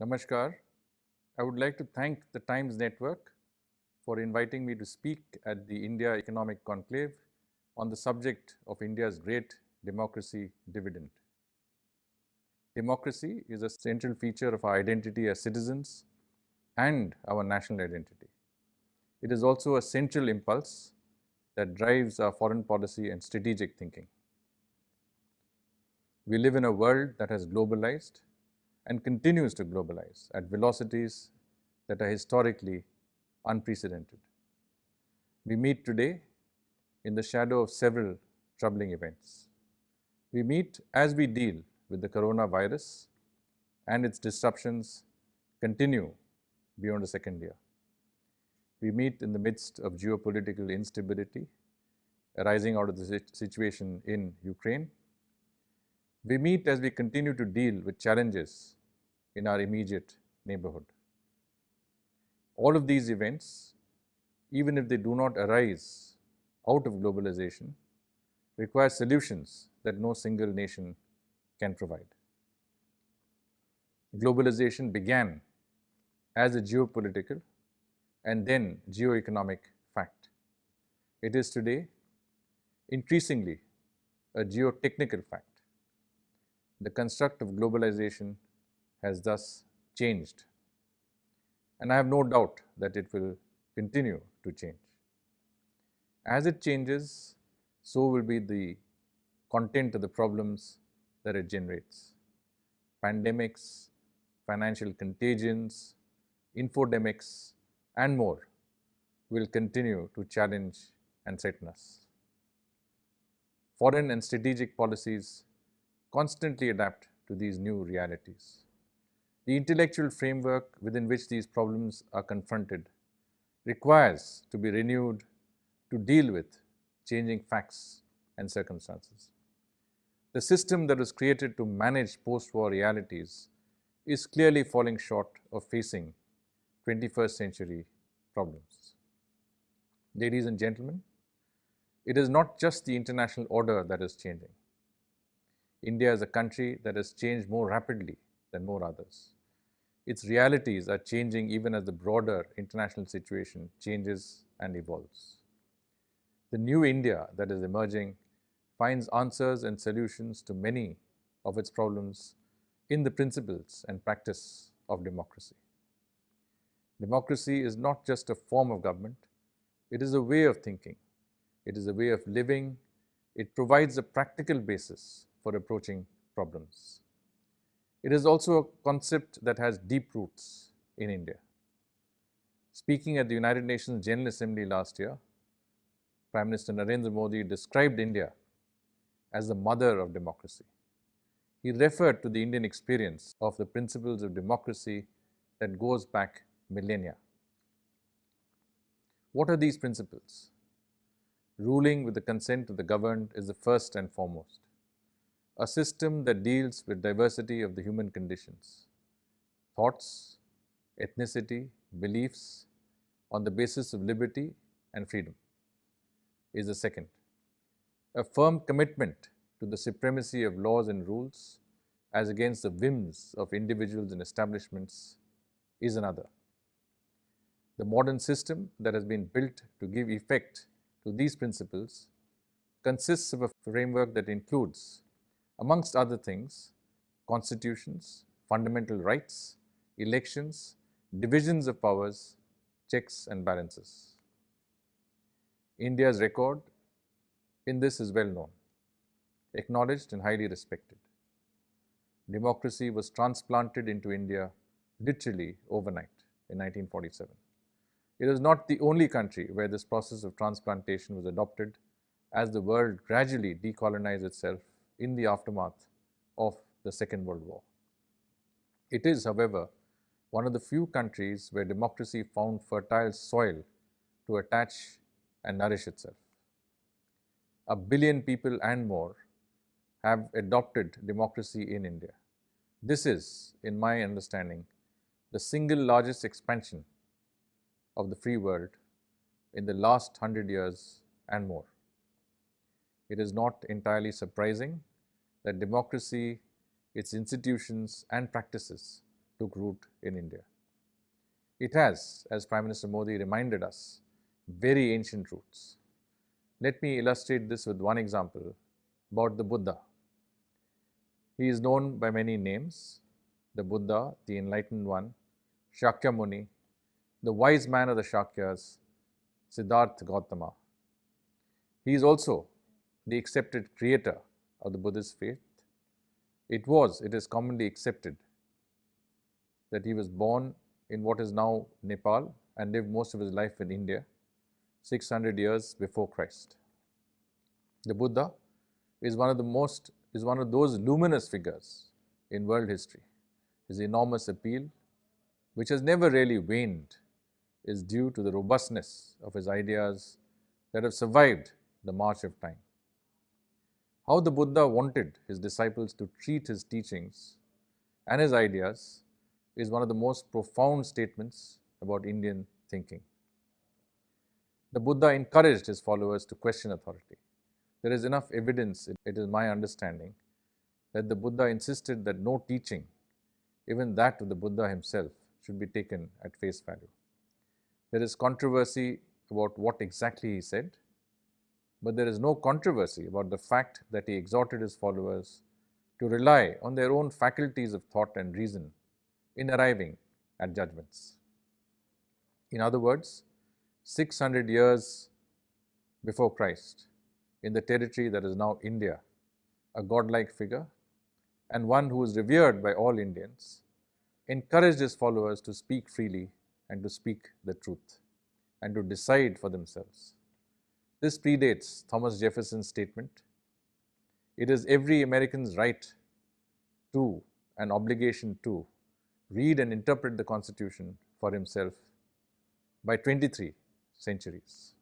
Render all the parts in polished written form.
Namaskar. I would like to thank the Times Network for inviting me to speak at the India Economic Conclave on the subject of India's great democracy dividend. Democracy is a central feature of our identity as citizens and our national identity. It is also a central impulse that drives our foreign policy and strategic thinking. We live in a world that has globalized and continues to globalize at velocities that are historically unprecedented. We meet today in the shadow of several troubling events. We meet as we deal with the coronavirus and its disruptions continue beyond the second year. We meet in the midst of geopolitical instability arising out of the situation in Ukraine. We meet as we continue to deal with challenges in our immediate neighborhood. All of these events, even if they do not arise out of globalization, require solutions that no single nation can provide. Globalization began as a geopolitical and then geo-economic fact. It is today increasingly a geotechnical fact. The construct of globalization has thus changed, and I have no doubt that it will continue to change. As it changes, so will be the content of the problems that it generates. Pandemics, financial contagions, infodemics, and more will continue to challenge and threaten us. Foreign and strategic policies constantly adapt to these new realities. The intellectual framework within which these problems are confronted requires to be renewed to deal with changing facts and circumstances. The system that was created to manage post-war realities is clearly falling short of facing 21st century problems. Ladies and gentlemen, it is not just the international order that is changing. India is a country that has changed more rapidly than more others. Its realities are changing even as the broader international situation changes and evolves. The new India that is emerging finds answers and solutions to many of its problems in the principles and practice of democracy. Democracy is not just a form of government, it is a way of thinking, it is a way of living, it provides a practical basis for approaching problems. It is also a concept that has deep roots in India. Speaking at the United Nations General Assembly last year, Prime Minister Narendra Modi described India as the mother of democracy. He referred to the Indian experience of the principles of democracy that goes back millennia. What are these principles? Ruling with the consent of the governed is the first and foremost. A system that deals with diversity of the human conditions, thoughts, ethnicity, beliefs on the basis of liberty and freedom is the second. A firm commitment to the supremacy of laws and rules as against the whims of individuals and establishments is another. The modern system that has been built to give effect to these principles consists of a framework that includes, amongst other things, constitutions, fundamental rights, elections, divisions of powers, checks and balances. India's record in this is well known, acknowledged and highly respected. Democracy was transplanted into India literally overnight in 1947. It is not the only country where this process of transplantation was adopted as the world gradually decolonized itself in the aftermath of the Second World War. It is, however, one of the few countries where democracy found fertile soil to attach and nourish itself. 1 billion people and more have adopted democracy in India. This is, in my understanding, the single largest expansion of the free world in the last 100 years and more. It is not entirely surprising that democracy, its institutions and practices took root in India. It has, as Prime Minister Modi reminded us, very ancient roots. Let me illustrate this with one example about the Buddha. He is known by many names: the Buddha, the Enlightened One, Shakyamuni, the wise man of the Shakyas, Siddhartha Gautama. He is also the accepted creator of the Buddhist faith. It is commonly accepted that he was born in what is now Nepal and lived most of his life in India, 600 years before Christ. The Buddha is one of those luminous figures in world history. His enormous appeal, which has never really waned, is due to the robustness of his ideas that have survived the march of time. How the Buddha wanted his disciples to treat his teachings and his ideas is one of the most profound statements about Indian thinking. The Buddha encouraged his followers to question authority. There is enough evidence, it is my understanding, that the Buddha insisted that no teaching, even that of the Buddha himself, should be taken at face value. There is controversy about what exactly he said, but there is no controversy about the fact that he exhorted his followers to rely on their own faculties of thought and reason in arriving at judgments. In other words, 600 years before Christ, in the territory that is now India, a godlike figure and one who is revered by all Indians, encouraged his followers to speak freely and to speak the truth and to decide for themselves. This predates Thomas Jefferson's statement, "It is every American's right to and obligation to read and interpret the Constitution for himself," by 23 centuries.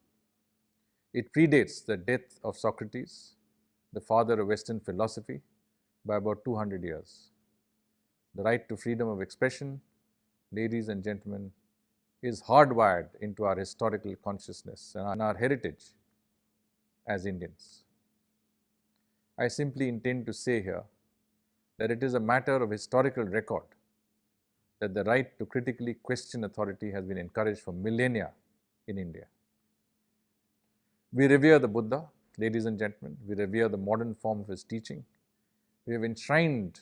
It predates the death of Socrates, the father of Western philosophy, by about 200 years. The right to freedom of expression, ladies and gentlemen, is hardwired into our historical consciousness and our heritage as Indians. I simply intend to say here that it is a matter of historical record that the right to critically question authority has been encouraged for millennia in India. We revere the Buddha, ladies and gentlemen. We revere the modern form of his teaching. We have enshrined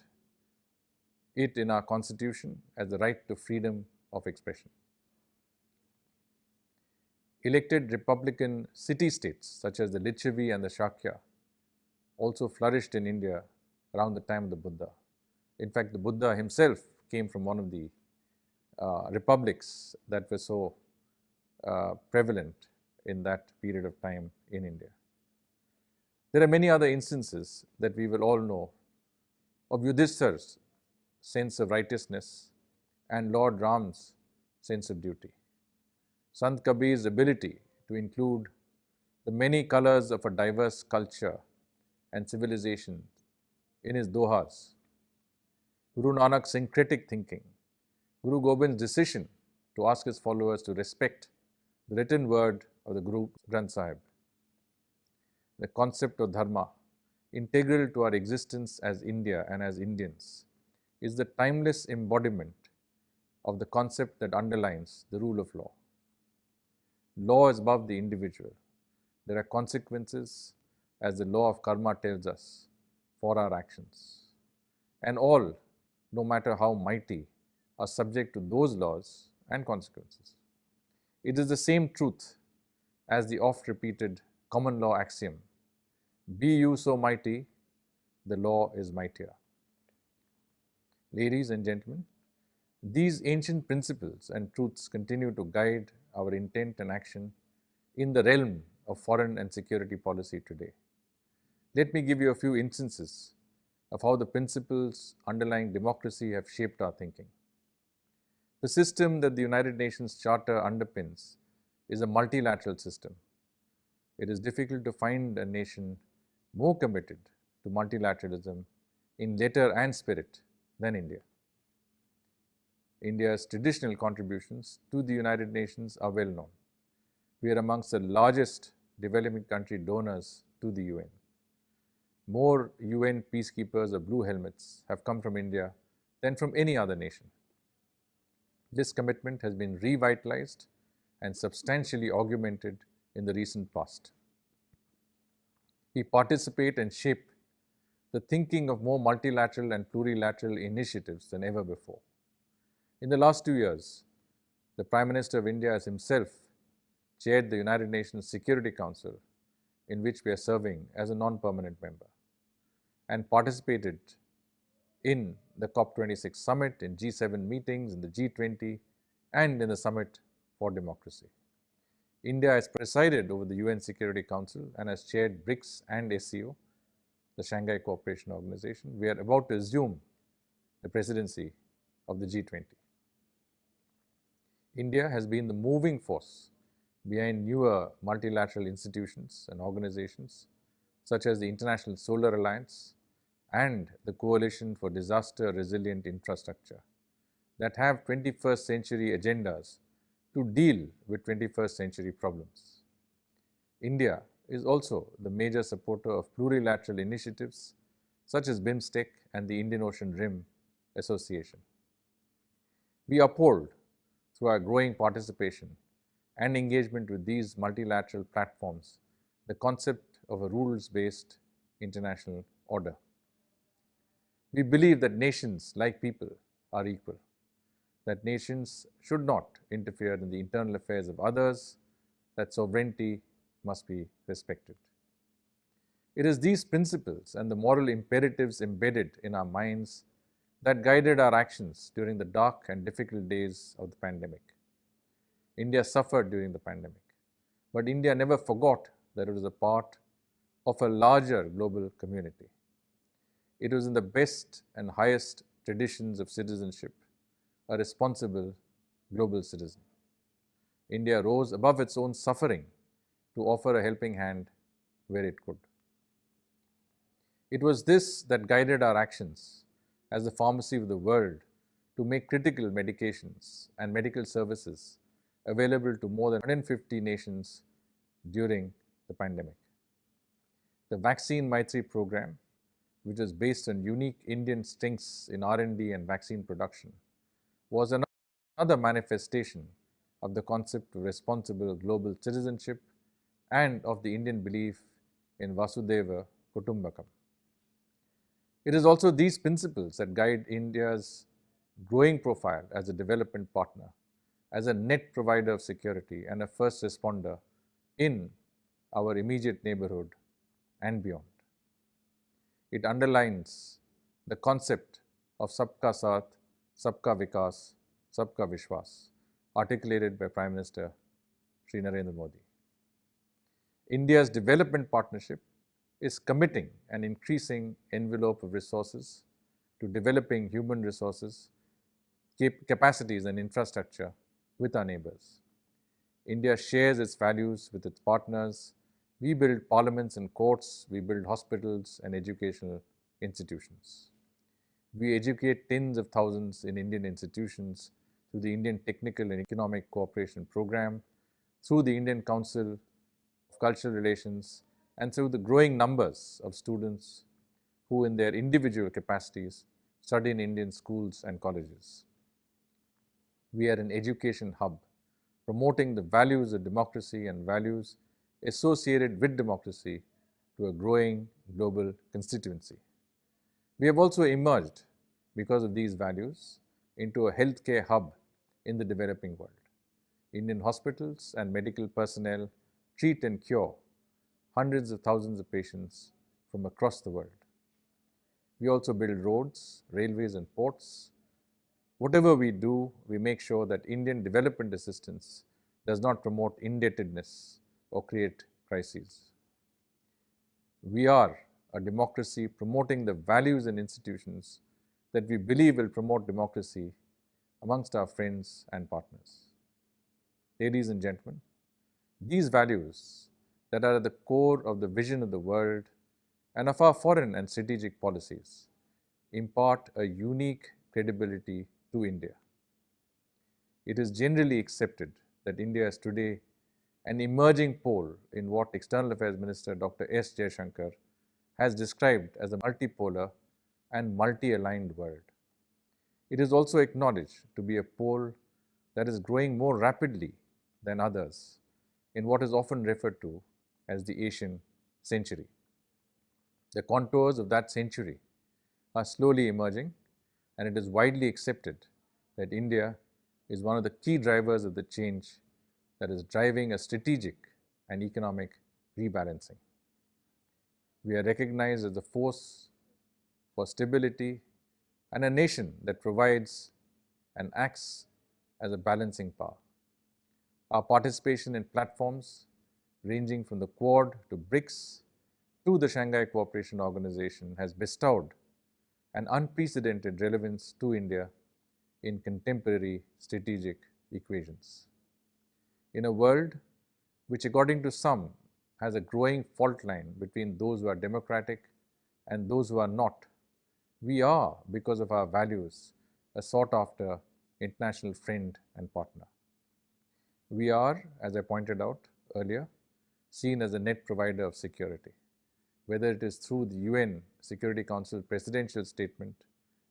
it in our Constitution as the right to freedom of expression. Elected republican city-states such as the Lichavi and the Shakya also flourished in India around the time of the Buddha. In fact, the Buddha himself came from one of the republics that were so prevalent in that period of time in India. There are many other instances that we will all know of Yudhishthir's sense of righteousness and Lord Ram's sense of duty. Sant Kabir's ability to include the many colors of a diverse culture and civilization in his dohas, Guru Nanak's syncretic thinking, Guru Gobind's decision to ask his followers to respect the written word of the Guru Granth Sahib, the concept of dharma, integral to our existence as India and as Indians, is the timeless embodiment of the concept that underlines the rule of law. Law is above the individual. There are consequences, as the law of karma tells us, for our actions. And all, no matter how mighty, are subject to those laws and consequences. It is the same truth as the oft-repeated common law axiom, "Be you so mighty, the law is mightier." Ladies and gentlemen, these ancient principles and truths continue to guide our intent and action in the realm of foreign and security policy today. Let me give you a few instances of how the principles underlying democracy have shaped our thinking. The system that the United Nations Charter underpins is a multilateral system. It is difficult to find a nation more committed to multilateralism in letter and spirit than India. India's traditional contributions to the United Nations are well known. We are amongst the largest developing country donors to the UN. More UN peacekeepers or blue helmets have come from India than from any other nation. This commitment has been revitalized and substantially augmented in the recent past. We participate and shape the thinking of more multilateral and plurilateral initiatives than ever before. In the last 2 years, the Prime Minister of India has himself chaired the United Nations Security Council, in which we are serving as a non-permanent member, and participated in the COP26 summit, in G7 meetings, in the G20, and in the Summit for Democracy. India has presided over the UN Security Council and has chaired BRICS and SCO, the Shanghai Cooperation Organization. We are about to assume the presidency of the G20. India has been the moving force behind newer multilateral institutions and organizations such as the International Solar Alliance and the Coalition for Disaster Resilient Infrastructure that have 21st century agendas to deal with 21st century problems. India is also the major supporter of plurilateral initiatives such as BIMSTEC and the Indian Ocean Rim Association. We uphold, through our growing participation and engagement with these multilateral platforms, the concept of a rules-based international order. We believe that nations, like people, are equal, that nations should not interfere in the internal affairs of others, that sovereignty must be respected. It is these principles and the moral imperatives embedded in our minds that guided our actions during the dark and difficult days of the pandemic. India suffered during the pandemic, but India never forgot that it was a part of a larger global community. It was in the best and highest traditions of citizenship, a responsible global citizen. India rose above its own suffering to offer a helping hand where it could. It was this that guided our actions as the pharmacy of the world to make critical medications and medical services available to more than 150 nations during the pandemic. The Vaccine Maitri program, which is based on unique Indian strengths in R&D and vaccine production, was another manifestation of the concept of responsible global citizenship and of the Indian belief in Vasudhaiva Kutumbakam. It is also these principles that guide India's growing profile as a development partner, as a net provider of security and a first responder in our immediate neighborhood and beyond. It underlines the concept of Sabka Saath, Sabka Vikas, Sabka Vishwas, articulated by Prime Minister Shri Narendra Modi. India's development partnership is committing an increasing envelope of resources to developing human resources, capacities and infrastructure with our neighbors. India shares its values with its partners. We build parliaments and courts, we build hospitals and educational institutions. We educate tens of thousands in Indian institutions through the Indian Technical and Economic Cooperation Program, through the Indian Council of Cultural Relations, and through the growing numbers of students who in their individual capacities study in Indian schools and colleges. We are an education hub, promoting the values of democracy and values associated with democracy to a growing global constituency. We have also emerged, because of these values, into a healthcare hub in the developing world. Indian hospitals and medical personnel treat and cure hundreds of thousands of patients from across the world. We also build roads, railways and ports. Whatever we do, we make sure that Indian development assistance does not promote indebtedness or create crises. We are a democracy promoting the values and institutions that we believe will promote democracy amongst our friends and partners. Ladies and gentlemen, these values that are at the core of the vision of the world and of our foreign and strategic policies impart a unique credibility to India. It is generally accepted that India is today an emerging pole in what External Affairs Minister Dr. S. Jaishankar has described as a multipolar and multi-aligned world. It is also acknowledged to be a pole that is growing more rapidly than others in what is often referred to as the Asian century. The contours of that century are slowly emerging, and it is widely accepted that India is one of the key drivers of the change that is driving a strategic and economic rebalancing. We are recognized as a force for stability and a nation that provides and acts as a balancing power. Our participation in platforms ranging from the Quad to BRICS to the Shanghai Cooperation Organization has bestowed an unprecedented relevance to India in contemporary strategic equations. In a world which, according to some, has a growing fault line between those who are democratic and those who are not, we are, because of our values, a sought-after international friend and partner. We are, as I pointed out earlier, seen as a net provider of security, whether it is through the UN Security Council Presidential Statement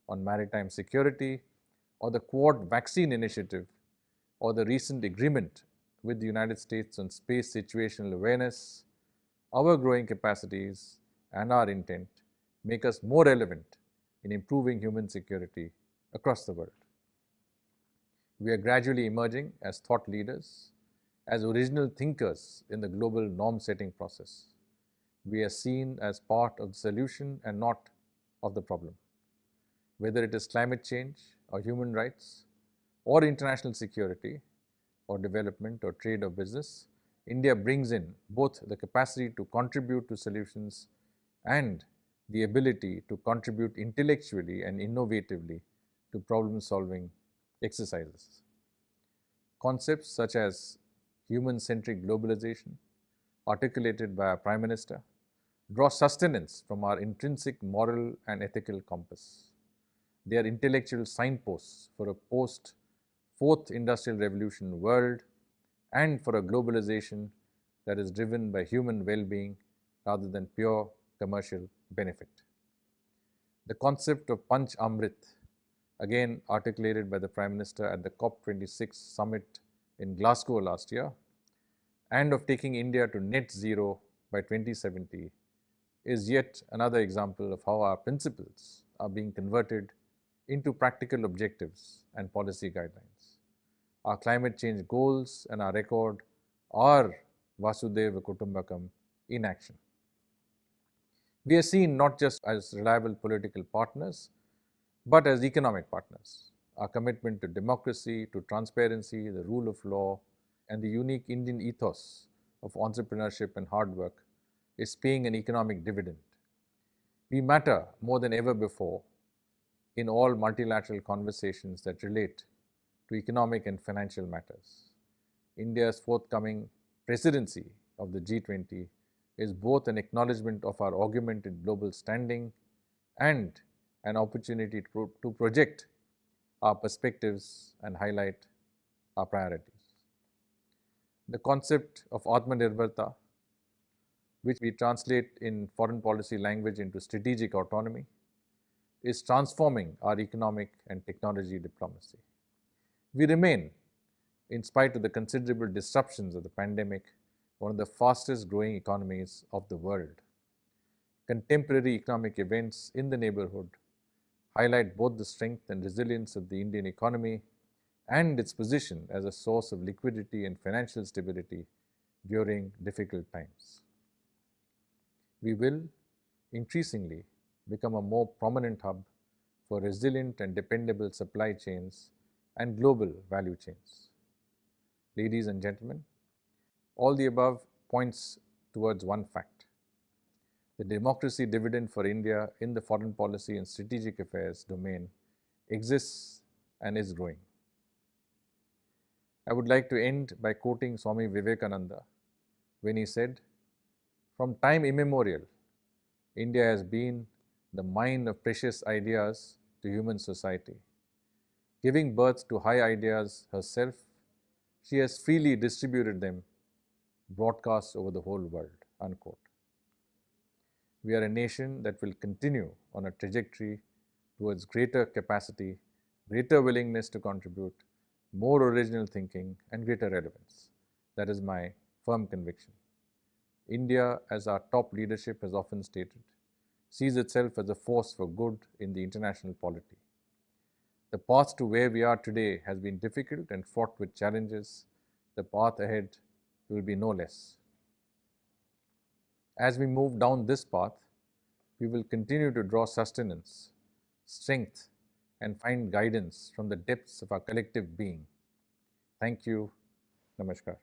on Maritime Security, or the Quad Vaccine Initiative, or the recent agreement with the United States on space situational awareness. Our growing capacities and our intent make us more relevant in improving human security across the world. We are gradually emerging as thought leaders, as original thinkers in the global norm-setting process. We are seen as part of the solution and not of the problem. Whether it is climate change or human rights or international security or development or trade or business, India brings in both the capacity to contribute to solutions and the ability to contribute intellectually and innovatively to problem-solving exercises. Concepts such as human-centric globalization, articulated by our Prime Minister, draw sustenance from our intrinsic moral and ethical compass. They are intellectual signposts for a post-Fourth Industrial Revolution world and for a globalization that is driven by human well-being rather than pure commercial benefit. The concept of Panch Amrit, again articulated by the Prime Minister at the COP26 summit in Glasgow last year, and of taking India to net zero by 2070, is yet another example of how our principles are being converted into practical objectives and policy guidelines. Our climate change goals and our record are Vasudhaiva Kutumbakam in action. We are seen not just as reliable political partners, but as economic partners. Our commitment to democracy, to transparency, the rule of law, and the unique Indian ethos of entrepreneurship and hard work is paying an economic dividend. We matter more than ever before in all multilateral conversations that relate to economic and financial matters. India's forthcoming presidency of the G20 is both an acknowledgement of our augmented global standing and an opportunity to project our perspectives and highlight our priorities. The concept of Atmanirbharta, which we translate in foreign policy language into strategic autonomy, is transforming our economic and technology diplomacy. We remain, in spite of the considerable disruptions of the pandemic, one of the fastest growing economies of the world. Contemporary economic events in the neighborhood highlight both the strength and resilience of the Indian economy and its position as a source of liquidity and financial stability during difficult times. We will increasingly become a more prominent hub for resilient and dependable supply chains and global value chains. Ladies and gentlemen, all the above points towards one fact. The democracy dividend for India in the foreign policy and strategic affairs domain exists and is growing. I would like to end by quoting Swami Vivekananda when he said, "From time immemorial, India has been the mine of precious ideas to human society. Giving birth to high ideas herself, she has freely distributed them broadcast over the whole world." Unquote. We are a nation that will continue on a trajectory towards greater capacity, greater willingness to contribute, more original thinking, and greater relevance. That is my firm conviction. India, as our top leadership has often stated, sees itself as a force for good in the international polity. The path to where we are today has been difficult and fraught with challenges. The path ahead will be no less. As we move down this path, we will continue to draw sustenance, strength, and find guidance from the depths of our collective being. Thank you. Namaskar.